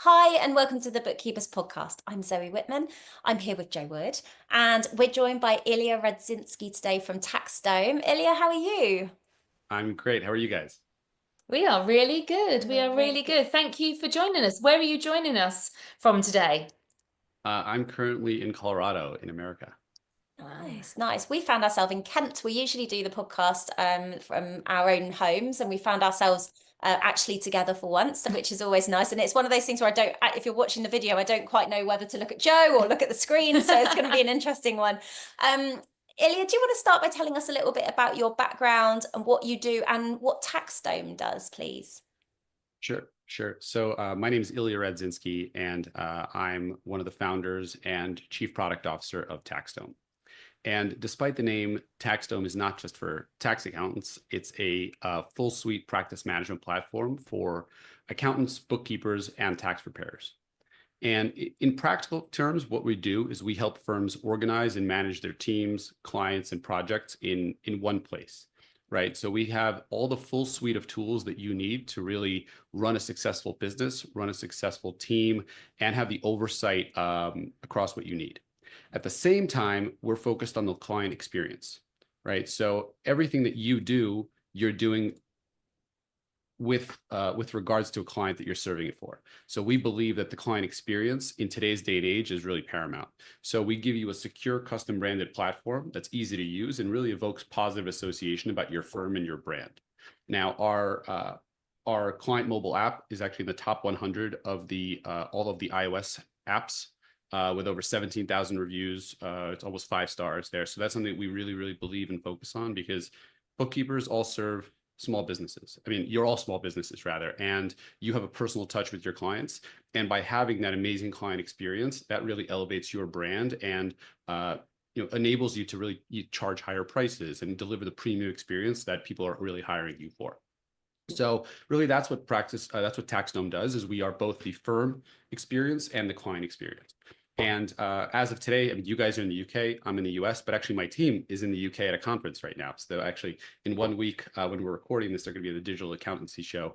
Hi, and welcome to the Bookkeepers Podcast. I'm Zoe Whitman. I'm here with Joe Wood, and we're joined by Ilya Radzinsky today from TaxDome. Ilya, how are you? I'm great. How are you guys? We are really good. We are really good. Thank you for joining us. Where are you joining us from today? I'm currently in Colorado in America. Nice, nice. We found ourselves in Kent. We usually do the podcast from our own homes, and we found ourselves actually together for once, which is always nice. And it's one of those things where if you're watching the video, I don't quite know whether to look at Joe or look at the screen. So it's going to be an interesting one. Um, Ilya, do you want to start by telling us a little bit about your background and what you do and what TaxDome does, please? Sure. So my name is Ilya Radzinsky, and I'm one of the founders and chief product officer of TaxDome. And despite the name, TaxDome is not just for tax accountants. It's a full suite practice management platform for accountants, bookkeepers, and tax preparers. And in practical terms, what we do is we help firms organize and manage their teams, clients, and projects in one place, right? So we have all the full suite of tools that you need to really run a successful business, run a successful team, and have the oversight across what you need. At the same time, we're focused on the client experience, right? So everything that you do, you're doing with regards to a client that you're serving it for. So we believe that the client experience in today's day and age is really paramount. So we give you a secure custom branded platform that's easy to use and really evokes positive association about your firm and your brand. Now, our client mobile app is actually in the top 100 of the all of the iOS apps with over 17,000 reviews. It's almost 5 stars there. So that's something that we really believe and focus on, because bookkeepers all serve small businesses. I mean, you're all small businesses rather, and you have a personal touch with your clients. And by having that amazing client experience, that really elevates your brand and enables you to really charge higher prices and deliver the premium experience that people are really hiring you for. So really, that's what TaxDome does. Is we are both the firm experience and the client experience. And as of today, I mean, you guys are in the UK, I'm in the US, but actually my team is in the UK at a conference right now. So actually in 1 week, when we're recording this, they're going to be at the Digital Accountancy Show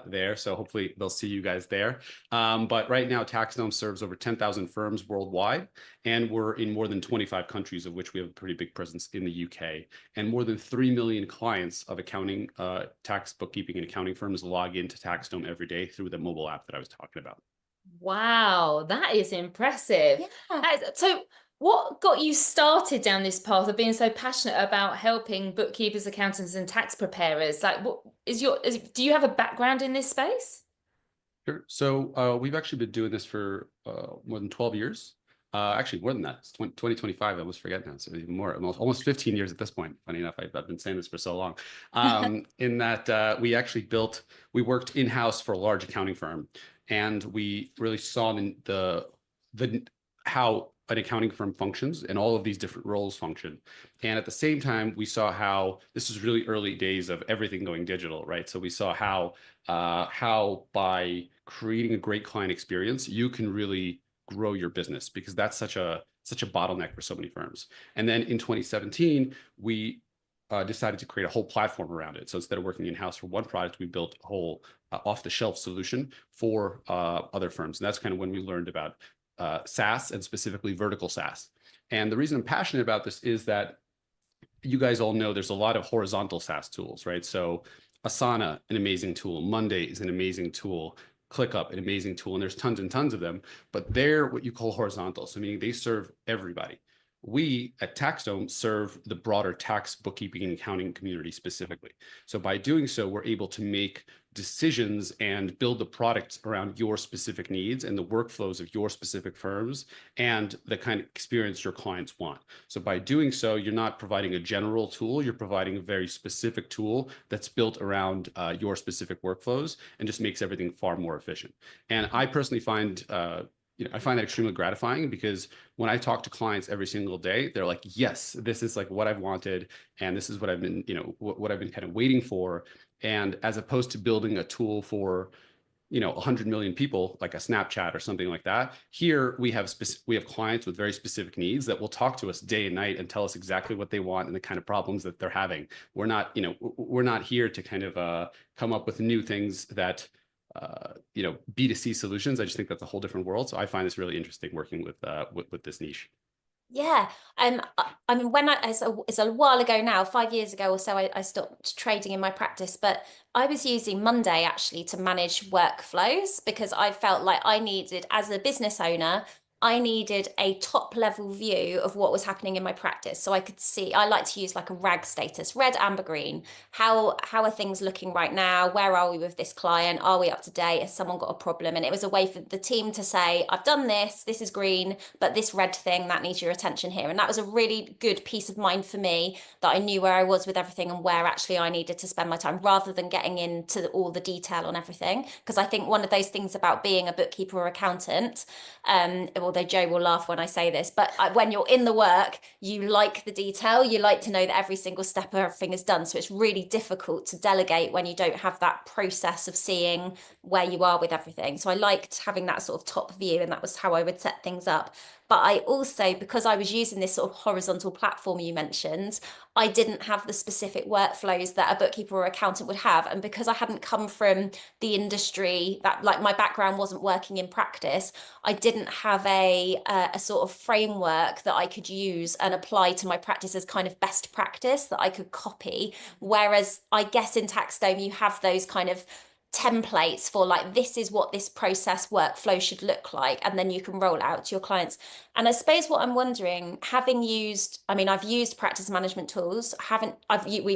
there. So hopefully they'll see you guys there. But right now, TaxDome serves over 10,000 firms worldwide, and we're in more than 25 countries, of which we have a pretty big presence in the UK. And more than 3 million clients of accounting, tax, bookkeeping, and accounting firms log into TaxDome every day through the mobile app that I was talking about. Wow, that is impressive. Yeah. So what got you started down this path of being so passionate about helping bookkeepers, accountants, and tax preparers? Like, do you have a background in this space? Sure. So we've actually been doing this for more than 12 years. Actually, more than that. It's 2025. I almost forget now. So even more, almost 15 years at this point. Funny enough, I've been saying this for so long. In that we worked in-house for a large accounting firm, and we really saw the how an accounting firm functions and all of these different roles function. And at the same time, we saw how this is really early days of everything going digital, right? So we saw how by creating a great client experience, you can really grow your business, because that's such a bottleneck for so many firms. And then in 2017, we decided to create a whole platform around it. So instead of working in-house for one product, we built a whole off-the-shelf solution for other firms. And that's kind of when we learned about SaaS, and specifically vertical SaaS. And the reason I'm passionate about this is that you guys all know there's a lot of horizontal SaaS tools, right? So Asana, an amazing tool. Monday is an amazing tool. ClickUp, an amazing tool. And there's tons and tons of them, but they're what you call horizontal. So meaning they serve everybody. We at TaxDome serve the broader tax, bookkeeping, and accounting community specifically. So by doing so, we're able to make decisions and build the product around your specific needs and the workflows of your specific firms and the kind of experience your clients want. So by doing so, you're not providing a general tool, you're providing a very specific tool that's built around your specific workflows and just makes everything far more efficient. And I personally find I find that extremely gratifying, because when I talk to clients every single day, they're like, yes, this is like what I've wanted. And this is what I've been, what I've been kind of waiting for. And as opposed to building a tool for, 100 million people, like a Snapchat or something like that, here we have clients with very specific needs that will talk to us day and night and tell us exactly what they want and the kind of problems that they're having. We're not here to kind of come up with new things that B2C solutions. I just think that's a whole different world. So I find this really interesting working with this niche. Yeah. I mean, it's a while ago now, 5 years ago or so, I stopped trading in my practice, but I was using Monday actually to manage workflows because I felt like I needed, as a business owner, I needed a top level view of what was happening in my practice. So I could see, I like to use like a RAG status, red, amber, green. How are things looking right now? Where are we with this client? Are we up to date? Has someone got a problem? And it was a way for the team to say, I've done this is green, but this red thing that needs your attention here. And that was a really good peace of mind for me, that I knew where I was with everything and where actually I needed to spend my time, rather than getting into all the detail on everything. Because I think one of those things about being a bookkeeper or accountant, although Joe will laugh when I say this, but when you're in the work, you like the detail, you like to know that every single step of everything is done. So it's really difficult to delegate when you don't have that process of seeing where you are with everything. So I liked having that sort of top view, and that was how I would set things up. But I also, because I was using this sort of horizontal platform you mentioned, I didn't have the specific workflows that a bookkeeper or accountant would have. And because I hadn't come from the industry, that like my background wasn't working in practice, I didn't have a sort of framework that I could use and apply to my practice as kind of best practice that I could copy. Whereas I guess in TaxDome, you have those kind of templates for like, this is what this process workflow should look like, and then you can roll it out to your clients. And I suppose what I'm wondering, having used, I mean, I've used practice management tools, we've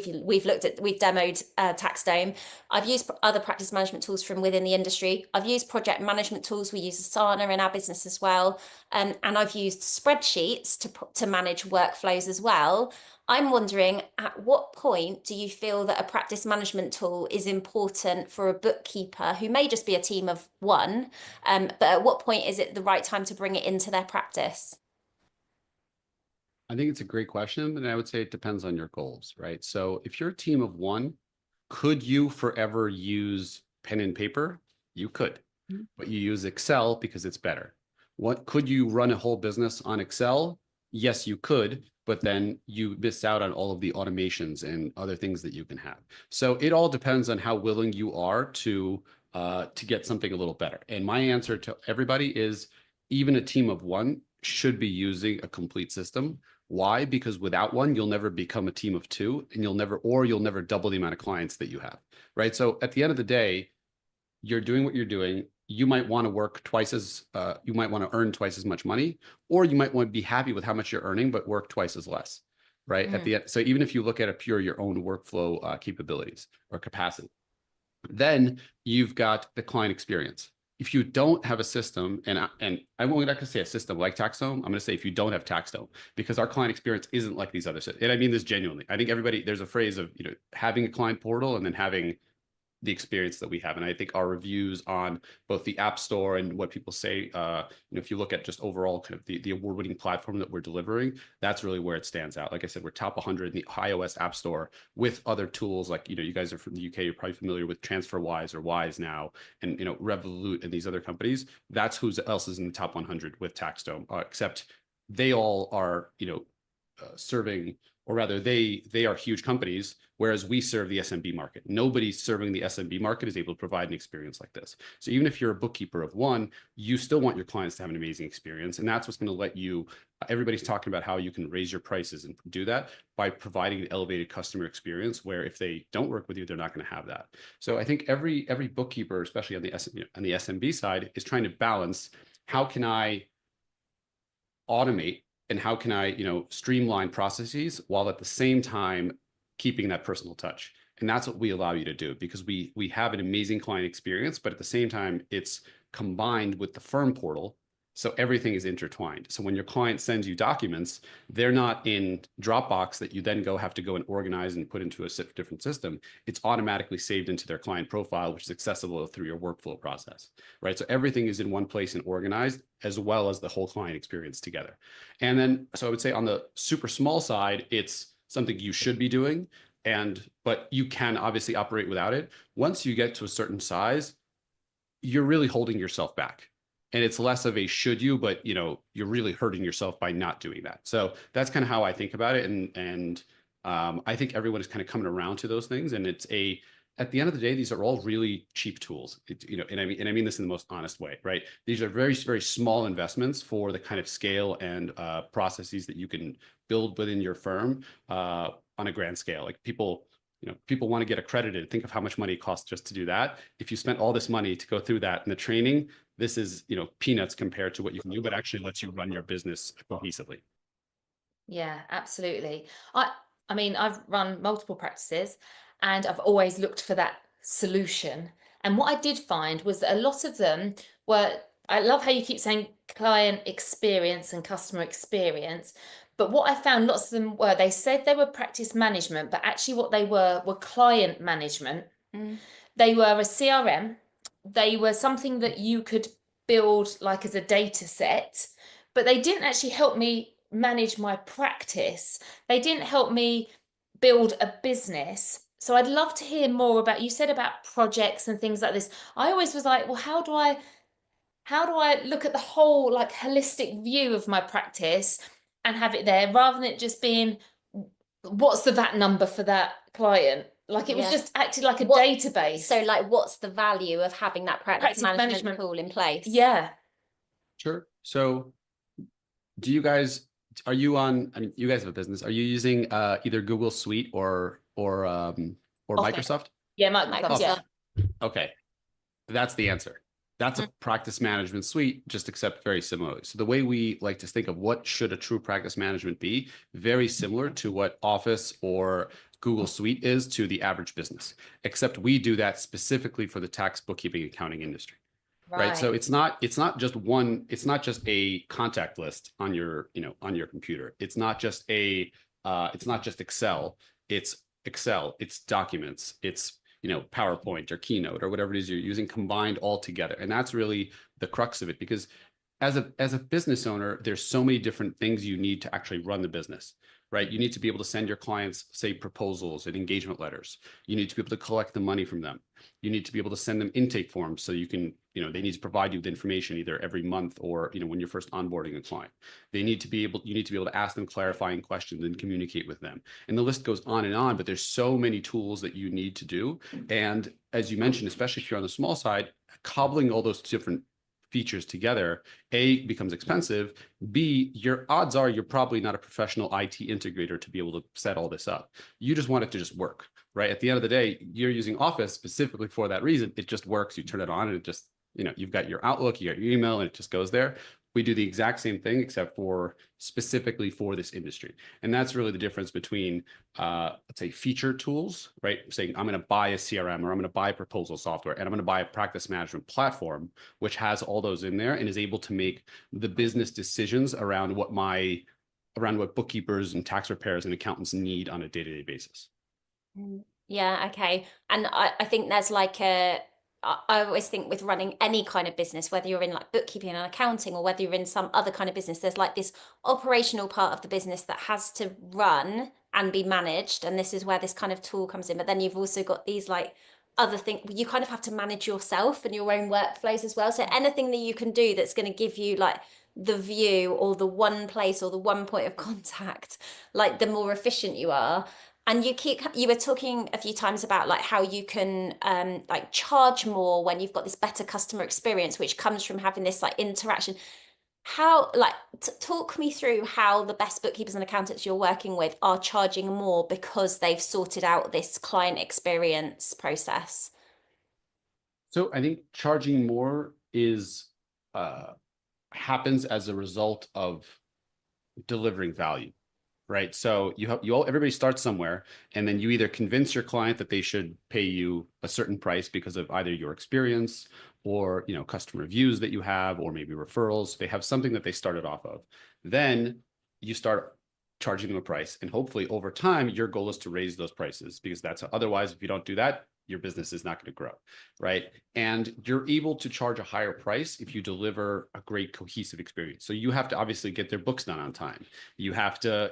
demoed TaxDome. I've used other practice management tools from within the industry. I've used project management tools. We use Asana in our business as well. And I've used spreadsheets to manage workflows as well. I'm wondering, at what point do you feel that a practice management tool is important for a bookkeeper who may just be a team of one, but at what point is it the right time to bring it into their practice? I think it's a great question, and I would say it depends on your goals, right? So if you're a team of one, could you forever use pen and paper? You could, but you use Excel because it's better. What could you run a whole business on Excel? Yes, you could, but then you miss out on all of the automations and other things that you can have. So it all depends on how willing you are to get something a little better. And my answer to everybody is, even a team of one should be using a complete system. Why? Because without one, you'll never become a team of two, and you'll never double the amount of clients that you have, right? So at the end of the day, you're doing what you're doing. You might want to work you might want to earn twice as much money, or you might want to be happy with how much you're earning, but work twice as less, right? At the end. So even if you look at your own workflow capabilities or capacity, then you've got the client experience. If you don't have a system, and I'm only not going to say a system like TaxDome, I'm going to say if you don't have TaxDome, because our client experience isn't like these other systems. And I mean this genuinely. I think there's a phrase of, having a client portal and then having the experience that we have. And I think our reviews on both the App Store and what people say, if you look at just overall kind of the award-winning platform that we're delivering, that's really where it stands out. Like I said, we're top 100 in the iOS App Store with other tools like, you guys are from the UK, you're probably familiar with TransferWise or Wise now, and, Revolut and these other companies. That's who else is in the top 100 with TaxDome, except they all are, serving, or rather they are huge companies, whereas we serve the SMB market. Nobody serving the SMB market is able to provide an experience like this. So even if you're a bookkeeper of one, you still want your clients to have an amazing experience. And that's what's going to let you, everybody's talking about how you can raise your prices and do that by providing an elevated customer experience, where if they don't work with you, they're not going to have that. So I think every bookkeeper, especially on the SMB side, is trying to balance, how can I automate and how can I, streamline processes while at the same time keeping that personal touch. And that's what we allow you to do, because we have an amazing client experience, but at the same time, it's combined with the firm portal. So everything is intertwined. So when your client sends you documents, they're not in Dropbox that you then have to go and organize and put into a different system. It's automatically saved into their client profile, which is accessible through your workflow process, right? So everything is in one place and organized, as well as the whole client experience together. And then, so I would say on the super small side, it's something you should be doing, but you can obviously operate without it. Once you get to a certain size, you're really holding yourself back. And it's less of a should you, but you're really hurting yourself by not doing that. So that's kind of how I think about it. And I think everyone is kind of coming around to those things. And it's at the end of the day, these are all really cheap tools, and I mean this in the most honest way, right? These are very, very small investments for the kind of scale and processes that you can build within your firm on a grand scale. Like people want to get accredited. Think of how much money it costs just to do that. If you spent all this money to go through that and the training, this is, peanuts compared to what you can do, but actually lets you run your business cohesively. Yeah, absolutely. I mean, I've run multiple practices and I've always looked for that solution. And what I did find was that a lot of them were, I love how you keep saying client experience and customer experience. But what I found lots of them were, they said they were practice management, but actually what they were client management. They were a CRM. They were something that you could build like as a data set, but they didn't actually help me manage my practice. They didn't help me build a business. So I'd love to hear more about, you said about projects and things like this. I always was like, well, how do I look at the whole like holistic view of my practice and have it there, rather than it just being, what's the VAT number for that client? Like it was just acted like a database. So like, what's the value of having that practice management tool in place? Yeah. Sure. So do you guys, are you on, I mean, you guys have a business. Are you using either Google Suite or Microsoft? Yeah, Microsoft. Yeah. Okay. That's the answer. That's a practice management suite, just except very similarly. So the way we like to think of what should a true practice management be, very similar to what Office or Google Suite is to the average business, except we do that specifically for the tax, bookkeeping, accounting industry. Right. So it's not just a contact list on your, on your computer. It's not just Excel. It's Excel, it's documents, it's, PowerPoint or Keynote or whatever it is you're using combined all together. And that's really the crux of it, because as a business owner, there's so many different things you need to actually run the business, right? You need to be able to send your clients, say, proposals and engagement letters. You need to be able to collect the money from them. You need to be able to send them intake forms so you can, they need to provide you with information either every month or, when you're first onboarding a client. You need to be able to ask them clarifying questions and communicate with them. And the list goes on, but there's so many tools that you need to do. And as you mentioned, especially if you're on the small side, cobbling all those different features together, A, becomes expensive. B, your odds are you're probably not a professional IT integrator to be able to set all this up. You just want it to just work, right? At the end of the day, you're using Office specifically for that reason. It just works. You turn it on and it just, you've got your Outlook, you got your email, and it just goes there. We do the exact same thing, except for specifically for this industry. And that's really the difference between, let's say, feature tools, right? Saying, I'm going to buy a CRM, or I'm going to buy proposal software, and I'm going to buy a practice management platform, which has all those in there and is able to make the business decisions around what bookkeepers and tax preparers and accountants need on a day-to-day basis. Yeah. Okay. And I think there's like I always think with running any kind of business, whether you're in like bookkeeping and accounting or whether you're in some other kind of business, there's like this operational part of the business that has to run and be managed. And this is where this kind of tool comes in. But then you've also got these like other things, you kind of have to manage yourself and your own workflows as well. So anything that you can do that's going to give you like the view or the one place or the one point of contact, like the more efficient you are. And you were talking a few times about like how you can like charge more when you've got this better customer experience, which comes from having this like interaction. How, like, talk me through how the best bookkeepers and accountants you're working with are charging more because they've sorted out this client experience process. So I think charging more happens as a result of delivering value. Right. So everybody starts somewhere, and then you either convince your client that they should pay you a certain price because of either your experience or, customer reviews that you have, or maybe referrals. They have something that they started off of. Then you start charging them a price. And hopefully over time, your goal is to raise those prices, because otherwise, if you don't do that, your business is not going to grow, right? And you're able to charge a higher price if you deliver a great cohesive experience. So you have to obviously get their books done on time. You have to,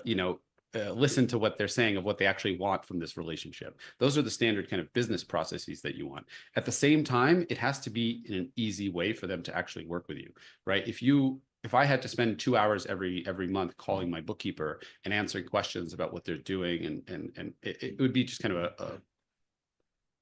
listen to what they're saying of what they actually want from this relationship. Those are the standard kind of business processes that you want. At the same time, it has to be in an easy way for them to actually work with you, right? If I had to spend 2 hours every month calling my bookkeeper and answering questions about what they're doing, and it would be just kind of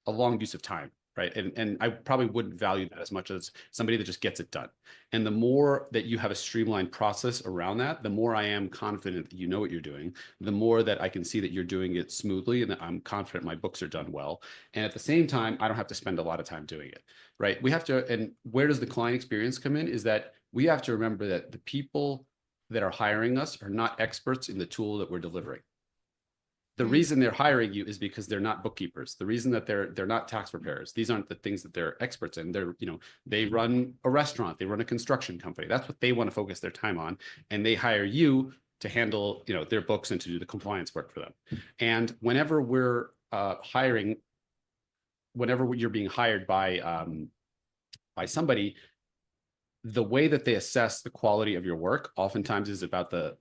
a long use of time, right? And I probably wouldn't value that as much as somebody that just gets it done. And the more that you have a streamlined process around that, the more I am confident that you know what you're doing, the more that I can see that you're doing it smoothly and that I'm confident my books are done well. And at the same time, I don't have to spend a lot of time doing it, right? We have to, and where does the client experience come in is that we have to remember that the people that are hiring us are not experts in the tool that we're delivering. The reason they're hiring you is because they're not bookkeepers. The reason that they're not tax preparers. These aren't the things that they're experts in. They're, they run a restaurant, they run a construction company. That's what they want to focus their time on. And they hire you to handle, their books and to do the compliance work for them. And whenever we're whenever you're being hired by somebody, the way that they assess the quality of your work oftentimes is about the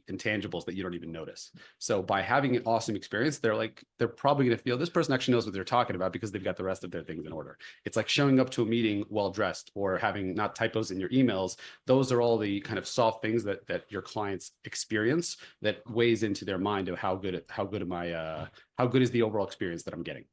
intangibles that you don't even notice. So by having an awesome experience, they're probably going to feel this person actually knows what they're talking about because they've got the rest of their things in order. It's like showing up to a meeting well dressed or having not typos in your emails. Those are all the kind of soft things that your clients experience that weighs into their mind of how good is the overall experience that I'm getting.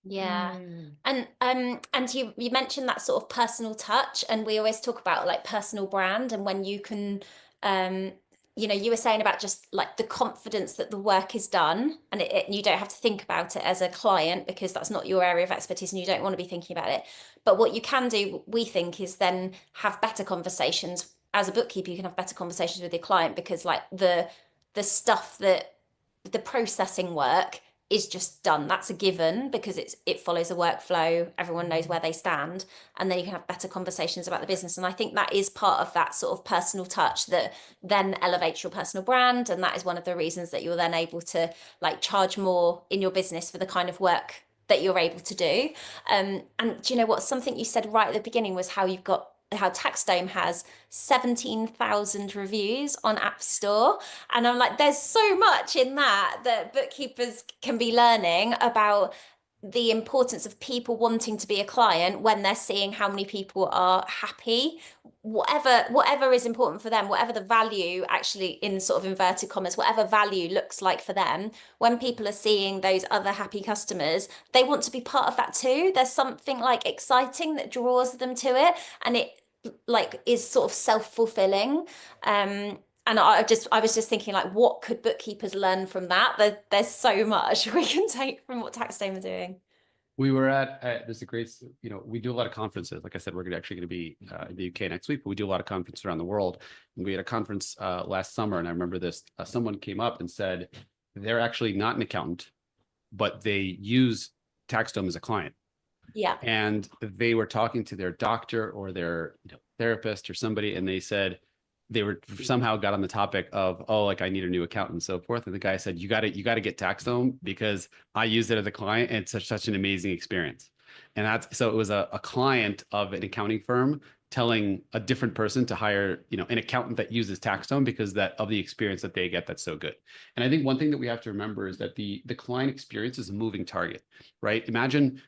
Yeah. And you mentioned that sort of personal touch, and we always talk about like personal brand, and when you can you were saying about just like the confidence that the work is done, and you don't have to think about it as a client because that's not your area of expertise and you don't want to be thinking about it. But what you can do, we think, is then have better conversations. As a bookkeeper, you can have better conversations with your client because like the stuff that the processing work is just done. That's a given because it follows a workflow. Everyone knows where they stand, and then you can have better conversations about the business. And I think that is part of that sort of personal touch that then elevates your personal brand. And that is one of the reasons that you're then able to like charge more in your business for the kind of work that you're able to do. And do you know what? Something you said right at the beginning was how TaxDome has 17,000 reviews on App Store. And I'm like, there's so much in that bookkeepers can be learning about the importance of people wanting to be a client when they're seeing how many people are happy, whatever is important for them, whatever the value actually in sort of inverted commas, whatever value looks like for them, when people are seeing those other happy customers, they want to be part of that too. There's something like exciting that draws them to it, and it like is sort of self-fulfilling. And I was just thinking, like, what could bookkeepers learn from that? There's so much we can take from what TaxDome are doing. We were at there's a great, we do a lot of conferences. Like I said, we're actually going to be in the UK next week, but we do a lot of conferences around the world. And we had a conference last summer, and I remember this. Someone came up and said they're actually not an accountant, but they use TaxDome as a client. Yeah. And they were talking to their doctor or their therapist or somebody, and they said they were somehow got on the topic of, oh, like I need a new accountant and so forth. And the guy said, you got to get TaxDome because I used it as a client and it's such an amazing experience. And so it was a client of an accounting firm telling a different person to hire, an accountant that uses TaxDome because of the experience that they get that's so good. And I think one thing that we have to remember is that the client experience is a moving target, right? Imagine,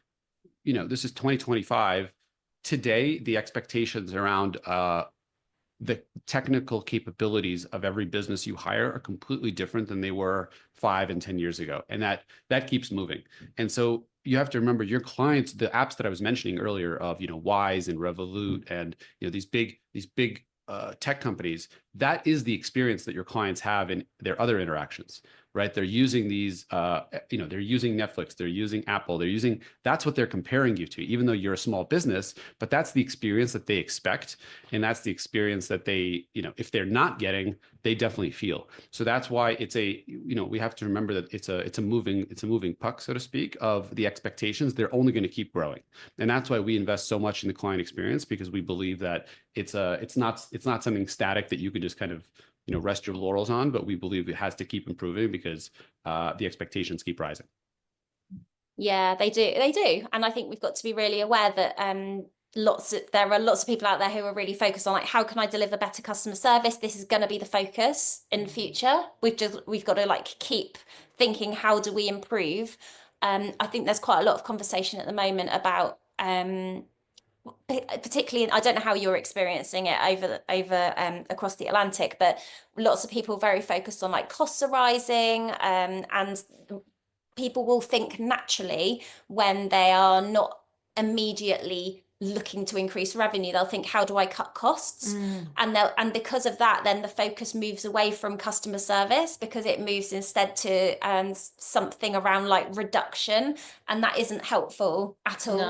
this is 2025. Today, the expectations around the technical capabilities of every business you hire are completely different than they were 5 and 10 years ago. And that keeps moving. And so you have to remember your clients, the apps that I was mentioning earlier of, Wise and Revolut and, these big tech companies, that is the experience that your clients have in their other interactions, right? They're using these, they're using Netflix, they're using Apple, that's what they're comparing you to, even though you're a small business, but that's the experience that they expect. And that's the experience that they, if they're not getting, they definitely feel. So that's why it's we have to remember that it's a moving puck, so to speak, of the expectations. They're only going to keep growing. And that's why we invest so much in the client experience, because we believe that it's not something static that you could just kind of, rest your laurels on, but we believe it has to keep improving because the expectations keep rising. Yeah, they do. And I think we've got to be really aware that there are lots of people out there who are really focused on like, how can I deliver better customer service? This is going to be the focus in the future. We've got to like keep thinking, how do we improve? I think there's quite a lot of conversation at the moment about particularly, I don't know how you're experiencing it over across the Atlantic, but lots of people very focused on like costs are rising, and people will think naturally when they are not immediately looking to increase revenue, they'll think, how do I cut costs? And because of that, then the focus moves away from customer service, because it moves instead to something around like reduction, and that isn't helpful at all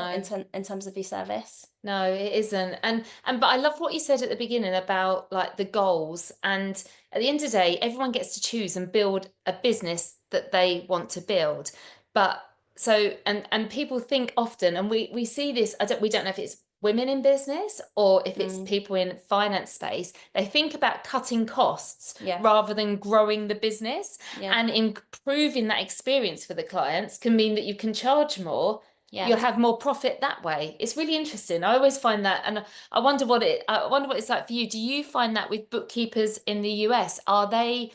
in terms of your service. No, it isn't. And but I love what you said at the beginning about like the goals. And at the end of the day, everyone gets to choose and build a business that they want to build. But so, and people think often, and we see this, we don't know if it's women in business or if it's people in finance space, they think about cutting costs rather than growing the business. And improving that experience for the clients can mean that you can charge more. You'll have more profit that way. It's really interesting. I always find that, and I wonder what it's like for you. Do you find that with bookkeepers in the US? Are they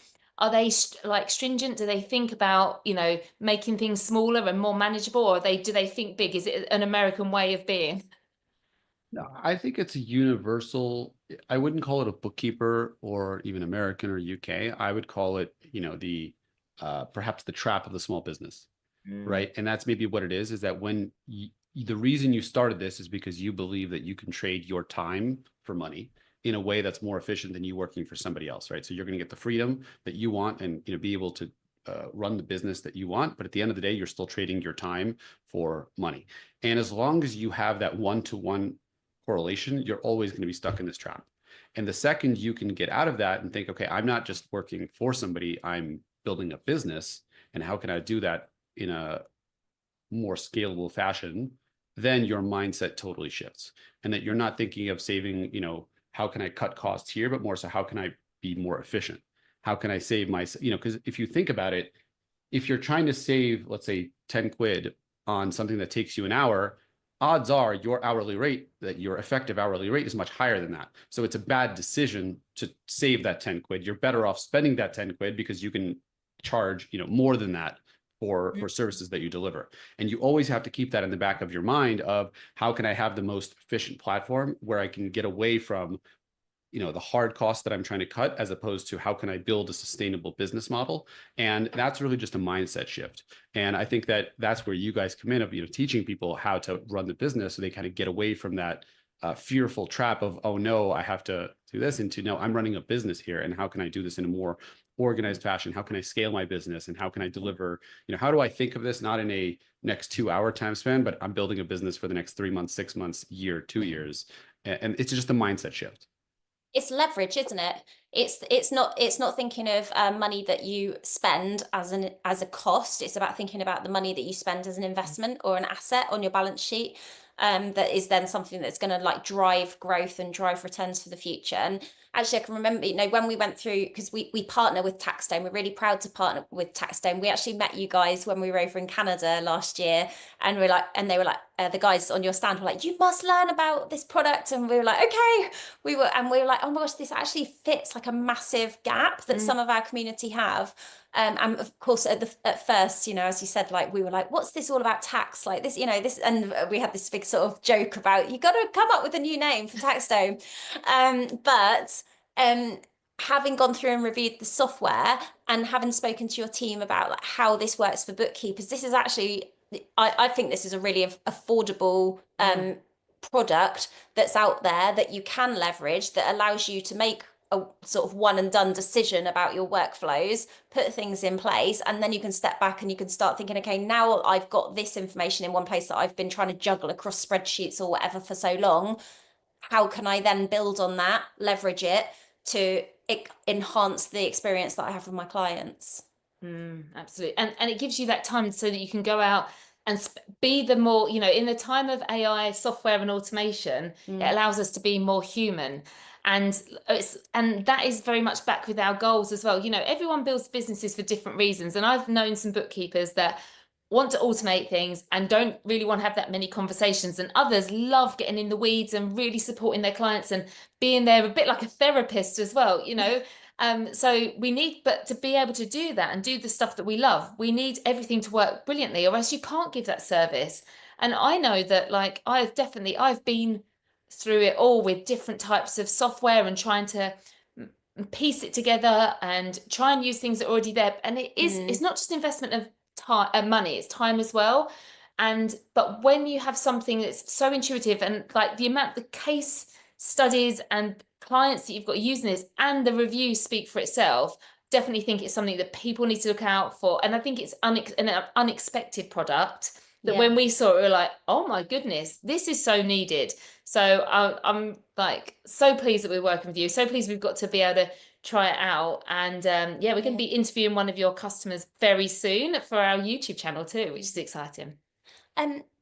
like stringent? Do they think about, you know, making things smaller and more manageable, or do they think big? Is it an American way of being? No, I think it's a universal. I wouldn't call it a bookkeeper or even American or UK. I would call it, you know, the perhaps the trap of the small business. Right. And that's maybe what it is that when the reason you started this is because you believe that you can trade your time for money in a way that's more efficient than you working for somebody else. Right. So you're going to get the freedom that you want and, you know, be able to run the business that you want. But at the end of the day, you're still trading your time for money. And as long as you have that one-to-one correlation, you're always going to be stuck in this trap. And the second you can get out of that and think, okay, I'm not just working for somebody, I'm building a business. And how can I do that in a more scalable fashion, then your mindset totally shifts. And that you're not thinking of saving, you know, how can I cut costs here, but more so how can I be more efficient? How can I save my, you know, because if you think about it, if you're trying to save, let's say 10 quid on something that takes you an hour, odds are your hourly rate, that your effective hourly rate is much higher than that. So it's a bad decision to save that 10 quid. You're better off spending that 10 quid because you can charge, you know, more than that for services that you deliver. And you always have to keep that in the back of your mind of how can I have the most efficient platform where I can get away from, you know, the hard costs that I'm trying to cut, as opposed to how can I build a sustainable business model. And that's really just a mindset shift. And I think that that's where you guys come in of, you know, teaching people how to run the business so they kind of get away from that fearful trap of, oh no, I have to do this, into no, I'm running a business here. And how can I do this in a more organized fashion? How can I scale my business? And how can I deliver, you know, how do I think of this not in a next 2-hour time span, but I'm building a business for the next 3 months, 6 months, year, 2 years. And it's just a mindset shift. It's leverage, isn't it? It's not thinking of money that you spend as a cost. It's about thinking about the money that you spend as an investment or an asset on your balance sheet. That is then something that's going to like drive growth and drive returns for the future. And actually, I can remember, you know, when we went through, because we partner with TaxDome, we're really proud to partner with TaxDome. We actually met you guys when we were over in Canada last year, and we're like, and they were like, the guys on your stand were like, you must learn about this product, and we were like, okay. We were like, oh my gosh, this actually fits like a massive gap that some of our community have. And of course, at first, you know, as you said, like we were like, what's this all about tax? Like this, you know, this, and we had this big sort of joke about you got to come up with a new name for TaxDome. But having gone through and reviewed the software and having spoken to your team about like how this works for bookkeepers, this is actually, I think this is a really affordable product that's out there that you can leverage, that allows you to make a sort of one and done decision about your workflows, put things in place, and then you can step back and you can start thinking, okay, now I've got this information in one place that I've been trying to juggle across spreadsheets or whatever for so long. How can I then build on that, leverage it to enhance the experience that I have with my clients? Absolutely. And it gives you that time so that you can go out and be the more, you know, in the time of AI, software and automation, it allows us to be more human. And that is very much back with our goals as well. You know, everyone builds businesses for different reasons. And I've known some bookkeepers that want to automate things and don't really want to have that many conversations. And others love getting in the weeds and really supporting their clients and being there a bit like a therapist as well, you know. So we need, but to be able to do that and do the stuff that we love, we need everything to work brilliantly, or else you can't give that service. And I know that, like, I've been through it all with different types of software and trying to piece it together and try and use things that are already there. And it's not just investment of time, money, it's time as well. But when you have something that's so intuitive, and like the case studies and clients that you've got using this and the reviews speak for itself, definitely think it's something that people need to look out for. And I think it's an unexpected product that when we saw it, we were like, oh my goodness, this is so needed. So I'm like so pleased that we're working with you. So pleased we've got to be able to try it out. And we're going to be interviewing one of your customers very soon for our YouTube channel too, which is exciting.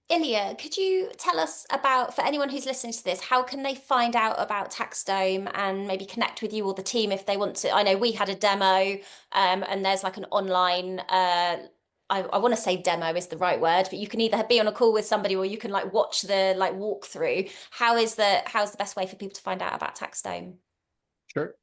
Ilya, could you tell us about, for anyone who's listening to this, how can they find out about TaxDome and maybe connect with you or the team if they want to? I know we had a demo, and there's like an online, I want to say demo is the right word, but you can either be on a call with somebody or you can like watch the like walkthrough. How's the best way for people to find out about TaxDome? Sure.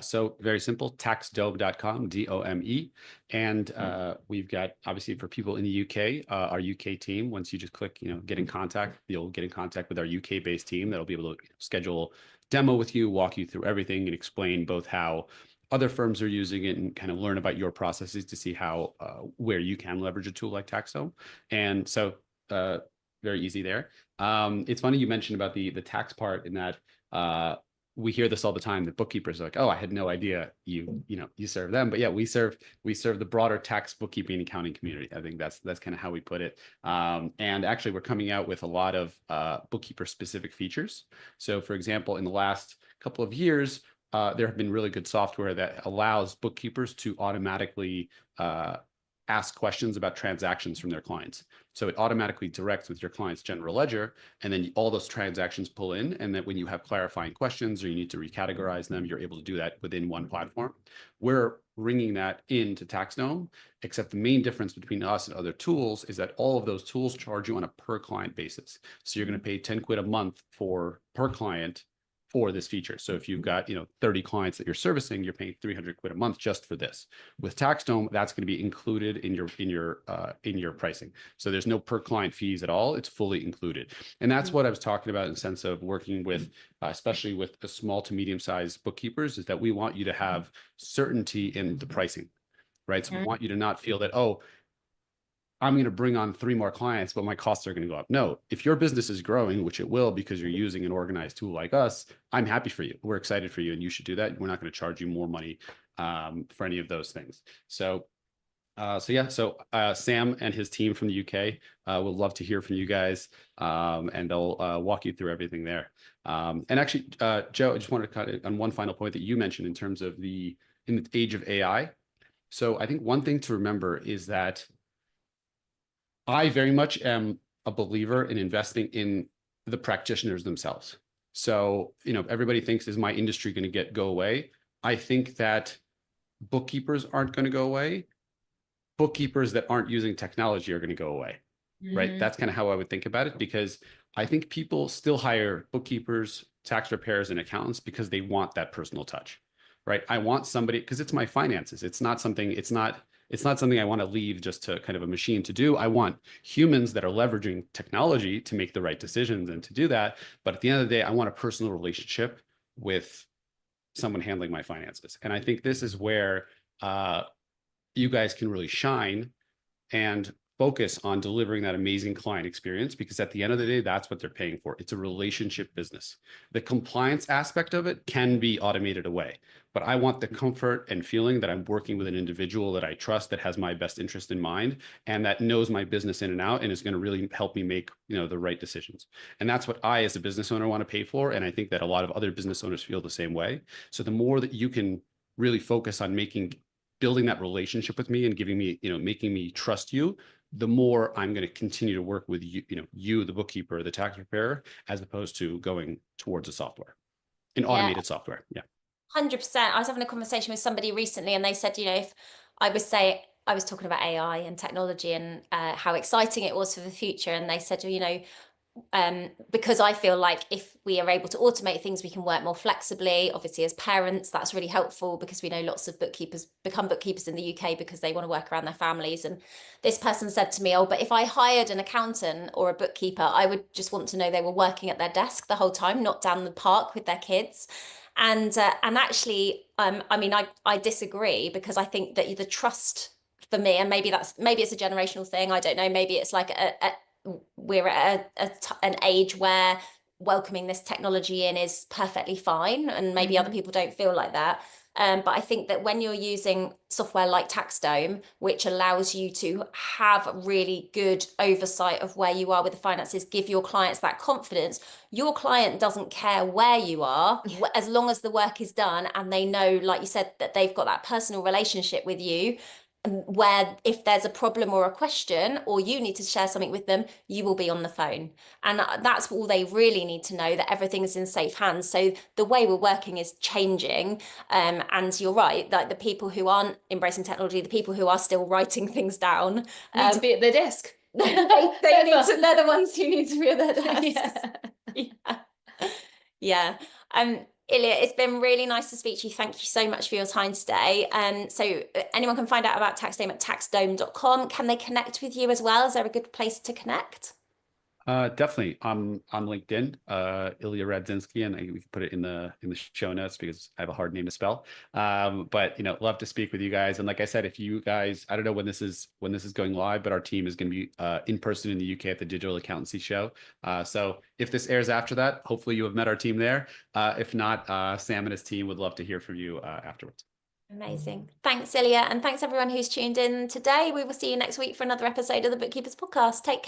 So very simple, taxdome.com, DOME. And we've got, obviously for people in the UK, our UK team, once you just click, get in contact, you'll get in contact with our UK based team that'll be able to schedule demo with you, walk you through everything and explain both how other firms are using it and kind of learn about your processes to see how, where you can leverage a tool like TaxDome. And so very easy there. It's funny you mentioned about the tax part in that, we hear this all the time that bookkeepers are like, oh, I had no idea you serve them. But yeah, we serve the broader tax bookkeeping and accounting community. I think that's kind of how we put it. And actually, we're coming out with a lot of bookkeeper specific features. So for example, in the last couple of years, there have been really good software that allows bookkeepers to automatically ask questions about transactions from their clients. So it automatically directs with your client's general ledger, and then all those transactions pull in. And then when you have clarifying questions or you need to recategorize them, you're able to do that within one platform. We're bringing that into TaxDome, except the main difference between us and other tools is that all of those tools charge you on a per client basis. So you're going to pay 10 quid a month per client for this feature. So if you've got 30 clients that you're servicing, you're paying 300 quid a month just for this. With TaxDome, that's going to be included in your pricing. So there's no per client fees at all. It's fully included. And that's what I was talking about in the sense of working with, especially with the small to medium sized bookkeepers, is that we want you to have certainty in the pricing, right? So we want you to not feel that, oh, I'm going to bring on 3 more clients, but my costs are going to go up. No, if your business is growing, which it will because you're using an organized tool like us, I'm happy for you. We're excited for you and you should do that. We're not going to charge you more money for any of those things. So Sam and his team from the UK would love to hear from you guys, and they'll walk you through everything there. And actually, Joe, I just wanted to cut on one final point that you mentioned in terms of in the age of AI. So I think one thing to remember is that I very much am a believer in investing in the practitioners themselves. So, everybody thinks, is my industry going to go away? I think that bookkeepers aren't going to go away. Bookkeepers that aren't using technology are going to go away, right? That's kind of how I would think about it, because I think people still hire bookkeepers, tax preparers, and accountants because they want that personal touch, right? I want somebody, because it's my finances. It's not something I want to leave just to kind of a machine to do. I want humans that are leveraging technology to make the right decisions and to do that. But at the end of the day, I want a personal relationship with someone handling my finances. And I think this is where you guys can really shine and focus on delivering that amazing client experience, because at the end of the day, that's what they're paying for. It's a relationship business. The compliance aspect of it can be automated away, but I want the comfort and feeling that I'm working with an individual that I trust, that has my best interest in mind, and that knows my business in and out and is going to really help me make, the right decisions. And that's what I, as a business owner, want to pay for. And I think that a lot of other business owners feel the same way. So the more that you can really focus on building that relationship with me and giving me, making me trust you, the more I'm going to continue to work with you, the bookkeeper, the tax preparer, as opposed to going towards a software, an automated software. Yeah. 100%. I was having a conversation with somebody recently and they said, if I was talking about AI and technology and how exciting it was for the future. And they said, because I feel like if we are able to automate things, we can work more flexibly. Obviously, as parents, that's really helpful because we know lots of bookkeepers become bookkeepers in the UK because they want to work around their families. And this person said to me, oh, but if I hired an accountant or a bookkeeper, I would just want to know they were working at their desk the whole time, not down the park with their kids. And actually, I disagree, because I think that the trust for me, and maybe it's a generational thing. I don't know. Maybe it's like we're at an age where welcoming this technology in is perfectly fine, and maybe other people don't feel like that. But I think that when you're using software like TaxDome, which allows you to have really good oversight of where you are with the finances, give your clients that confidence, your client doesn't care where you are, as long as the work is done and they know, like you said, that they've got that personal relationship with you, where if there's a problem or a question, or you need to share something with them, you will be on the phone. And that's all they really need to know, that everything's in safe hands. So the way we're working is changing. And you're right, like the people who aren't embracing technology, the people who are still writing things down, need to be at their desk. they're the ones who need to be at their desks. Yeah. Ilya, it's been really nice to speak to you. Thank you so much for your time today. So anyone can find out about TaxDome at taxdome.com. Can they connect with you as well? Is there a good place to connect? Definitely. I'm on LinkedIn, Ilya Radzinsky, and we can put it in the show notes because I have a hard name to spell. But love to speak with you guys. And like I said, if you guys, I don't know when this is going live, but our team is going to be in person in the UK at the Digital Accountancy Show. So if this airs after that, hopefully you have met our team there. If not, Sam and his team would love to hear from you afterwards. Amazing. Thanks, Ilya. And thanks everyone who's tuned in today. We will see you next week for another episode of the Bookkeepers Podcast. Take care.